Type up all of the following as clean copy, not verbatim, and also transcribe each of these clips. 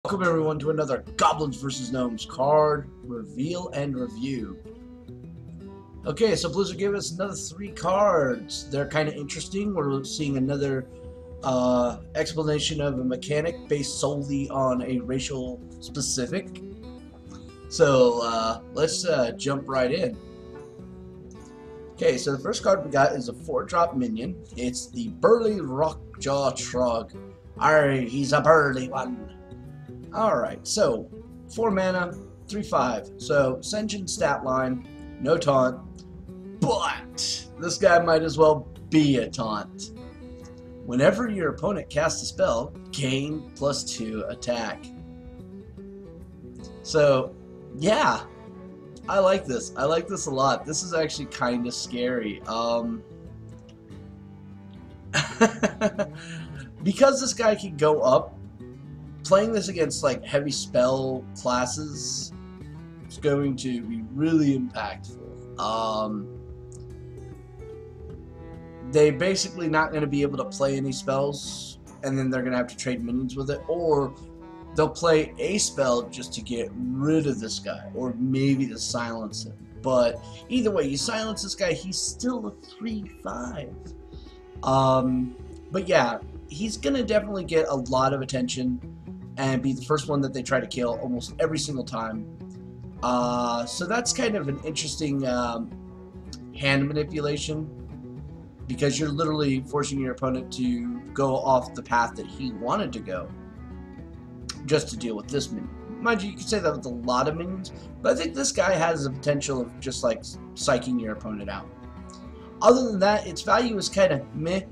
Welcome everyone to another Goblins vs. Gnomes card reveal and review. Okay, so Blizzard gave us another 3 cards. They're kind of interesting. We're seeing another explanation of a mechanic based solely on a racial specific. So let's jump right in. Okay, so the first card we got is a 4-drop minion. It's the Burly Rockjaw Trogg. Alright, he's a burly one. Alright, so 4 mana, 3/5. So Senjin stat line, no taunt, but this guy might as well be a taunt. Whenever your opponent casts a spell, gain +2 attack. So, yeah, I like this. I like this a lot. This is actually kind of scary. Because this guy can go up, playing this against like heavy spell classes is going to be really impactful. They're basically not going to be able to play any spells, and then they're going to have to trade minions with it, or they'll play a spell just to get rid of this guy, or maybe to silence him. But either way, you silence this guy, he's still a 3/5. But yeah, he's going to definitely get a lot of attention and be the first one that they try to kill almost every single time. So that's kind of an interesting hand manipulation, because you're literally forcing your opponent to go off the path that he wanted to go just to deal with this minion. Mind you, you can say that with a lot of minions, but I think this guy has the potential of just like psyching your opponent out. Other than that, its value is kind of meh.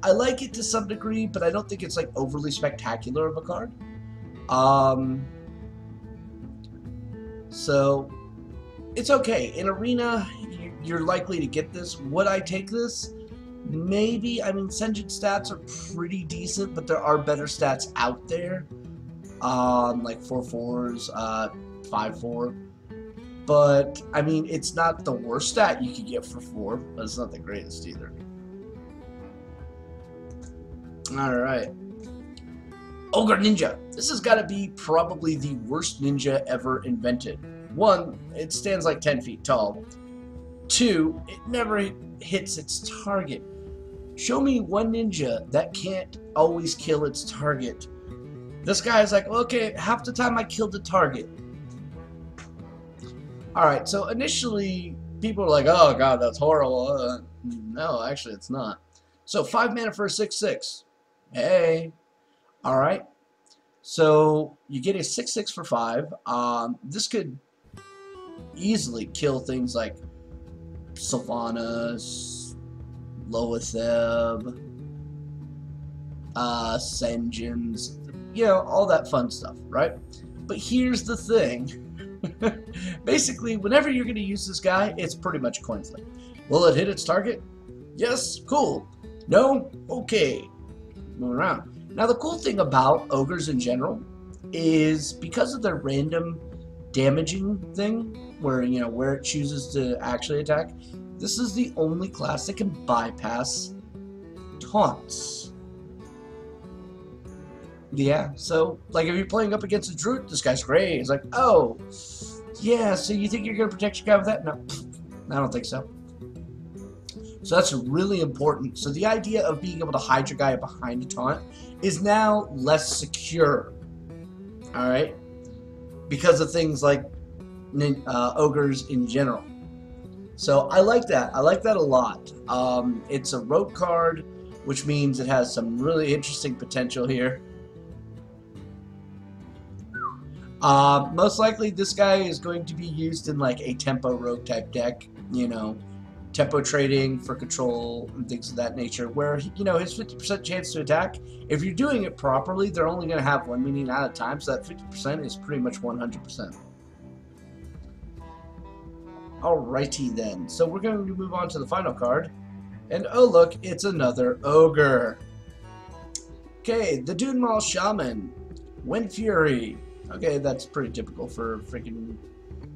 I like it to some degree, but I don't think it's like overly spectacular of a card. So it's okay. In Arena, you're likely to get this. Would I take this? Maybe. I mean, Senjin stats are pretty decent, but there are better stats out there. Like 4/4s, 5/4. But, I mean, it's not the worst stat you could get for 4, but it's not the greatest either. Alright. Ogre Ninja. This has got to be probably the worst ninja ever invented. 1, it stands like 10 feet tall. 2, it never hits its target. Show me one ninja that can't always kill its target. This guy's like, okay, half the time I killed the target. Alright, so initially, people are like, oh god, that's horrible. No, actually it's not. So 5 mana for a 6/6. Hey. Alright. So you get a 6/6 for 5. This could easily kill things like Sylvanas, Loatheb, Senjins, you know, all that fun stuff, right? But here's the thing. Basically, whenever you're going to use this guy, it's pretty much a coin flip. Will it hit its target? Yes? Cool. No? Okay. Moving around. Now, the cool thing about ogres in general is because of their random damaging thing, where, you know, where it chooses to actually attack, this is the only class that can bypass taunts. Yeah, so, like, if you're playing up against a druid, this guy's great. It's like, oh, yeah, so you think you're going to protect your guy with that? No, I don't think so. So that's really important. So the idea of being able to hide your guy behind a taunt is now less secure. Alright? Because of things like ogres in general. So I like that. I like that a lot. It's a rogue card, which means it has some really interesting potential here. Most likely this guy is going to be used in like a tempo rogue type deck, you know, tempo trading for control and things of that nature, where, you know, his 50% chance to attack, if you're doing it properly, they're only going to have 1 minion at a time, so that 50% is pretty much 100%. Alrighty then, so we're going to move on to the final card, and oh look, it's another ogre. Okay, the Dunemaul Shaman, Wind Fury. Okay, that's pretty typical for freaking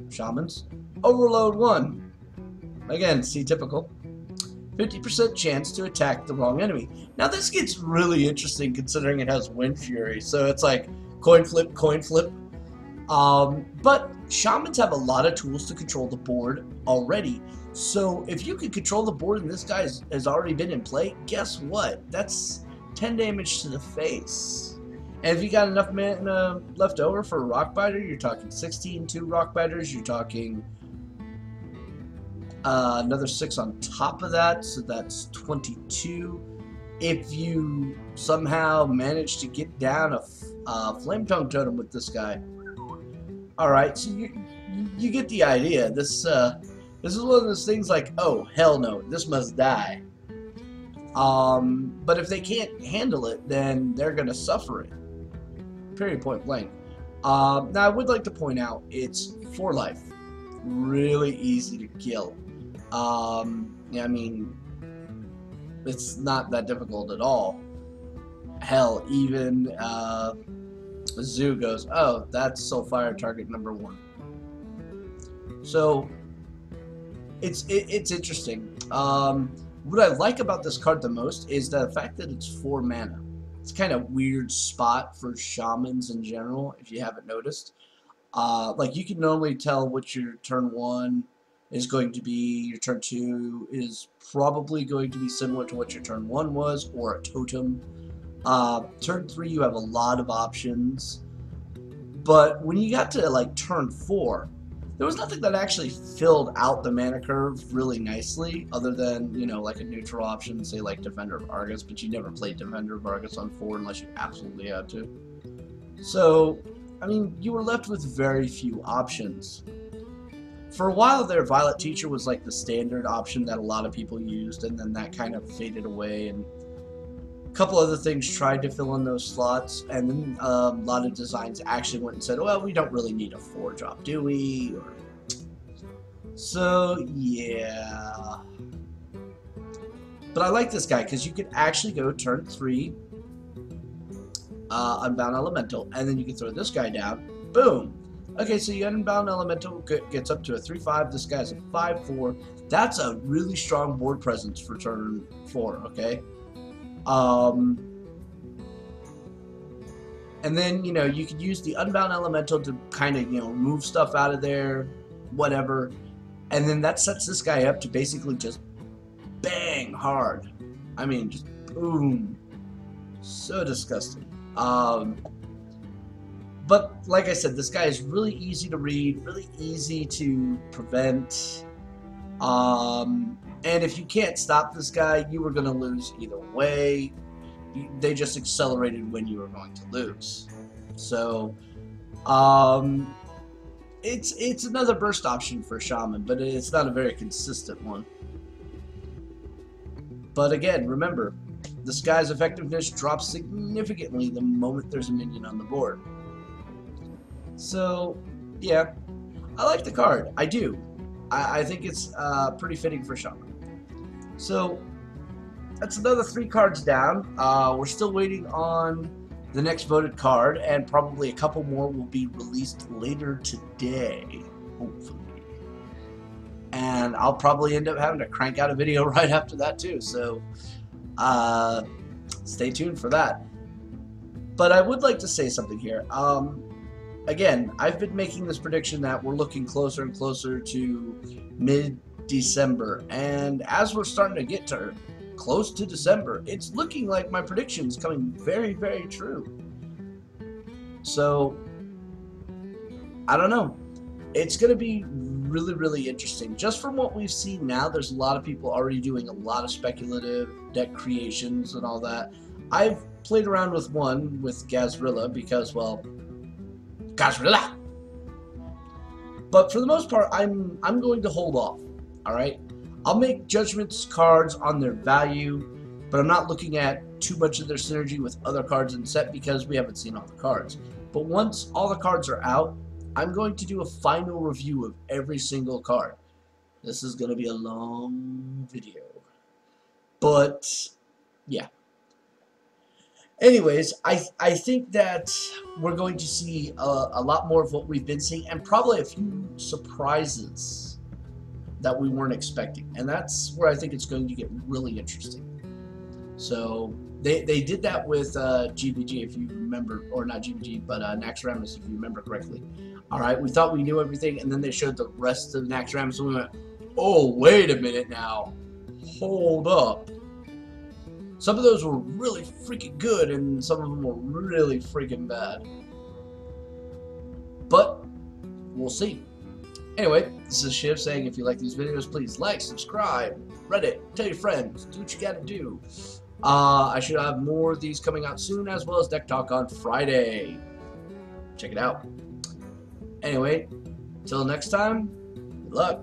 shamans. Overload 1. Again, see typical. 50% chance to attack the wrong enemy. Now this gets really interesting considering it has Wind Fury. So it's like, Coin flip, coin flip. But shamans have a lot of tools to control the board already. So if you can control the board and this guy has already been in play, guess what? That's 10 damage to the face. And if you got enough mana left over for a rock biter, you're talking 16 2 rock biters, you're talking another 6 on top of that, so that's 22. If you somehow manage to get down a flame tongue totem with this guy, all right, so you get the idea. This is one of those things like, oh hell no, this must die. But if they can't handle it, then they're gonna suffer it. Period. Point blank. Now I would like to point out it's 4 life, really easy to kill. Yeah, I mean, it's not that difficult at all. Hell, even Zoo goes, oh, that's Soulfire target number 1. So it's interesting. What I like about this card the most is the fact that it's 4 mana. It's kind of weird spot for shamans in general, if you haven't noticed. Like you can normally tell what your turn 1 is going to be, your turn 2 is probably going to be similar to what your turn 1 was, or a totem. Turn 3 you have a lot of options, but when you got to like turn 4, there was nothing that actually filled out the mana curve really nicely, other than, you know, like a neutral option, say like Defender of Argus, but you never played Defender of Argus on 4 unless you absolutely had to. So, I mean, you were left with very few options. For a while there, Violet Teacher was like the standard option that a lot of people used, and then that kind of faded away, and a couple other things tried to fill in those slots, and then a lot of designs actually went and said, well, we don't really need a 4-drop, do we? So, yeah. But I like this guy, because you can actually go turn 3, Unbound Elemental, and then you can throw this guy down, boom! Okay, so you Unbound Elemental gets up to a 3/5, this guy's a 5/4, that's a really strong board presence for turn 4, okay? And then, you know, you could use the Unbound Elemental to kind of, you know, move stuff out of there, whatever. And then that sets this guy up to basically just bang hard. I mean, just boom. So disgusting. But like I said, this guy is really easy to read, really easy to prevent. And if you can't stop this guy, you were going to lose either way. They just accelerated when you were going to lose. So, it's another burst option for Shaman, but it's not a very consistent one. But again, remember, this guy's effectiveness drops significantly the moment there's a minion on the board. So, yeah, I like the card. I do. I think it's pretty fitting for Shaman. So, that's another 3 cards down. We're still waiting on the next voted card, and probably a couple more will be released later today, hopefully. And I'll probably end up having to crank out a video right after that too, so stay tuned for that. But I would like to say something here. Again, I've been making this prediction that we're looking closer and closer to mid-December, and as we're starting to get to close to December, it's looking like my prediction is coming very, very true. So, I don't know. It's going to be really, really interesting. Just from what we've seen now, there's a lot of people already doing a lot of speculative deck creations and all that. I've played around with one with Gazrilla because, well, Gazrilla! But for the most part, I'm going to hold off, alright? I'll make judgments cards on their value, but I'm not looking at too much of their synergy with other cards in set because we haven't seen all the cards. But once all the cards are out, I'm going to do a final review of every single card. This is going to be a long video. But, yeah. Anyways, I think that we're going to see a lot more of what we've been seeing, and probably a few surprises that we weren't expecting. And that's where I think it's going to get really interesting. So, They did that with GBG, if you remember, or not GBG, but Naxxramas, if you remember correctly. All right, we thought we knew everything, and then they showed the rest of Naxxramas, and we went, oh, wait a minute now. Hold up. Some of those were really freaking good, and some of them were really freaking bad. But we'll see. Anyway, this is Shiv saying if you like these videos, please like, subscribe, Reddit, tell your friends, do what you gotta do. I should have more of these coming out soon, as well as Deck Talk on Friday. Check it out. Anyway, till next time, good luck.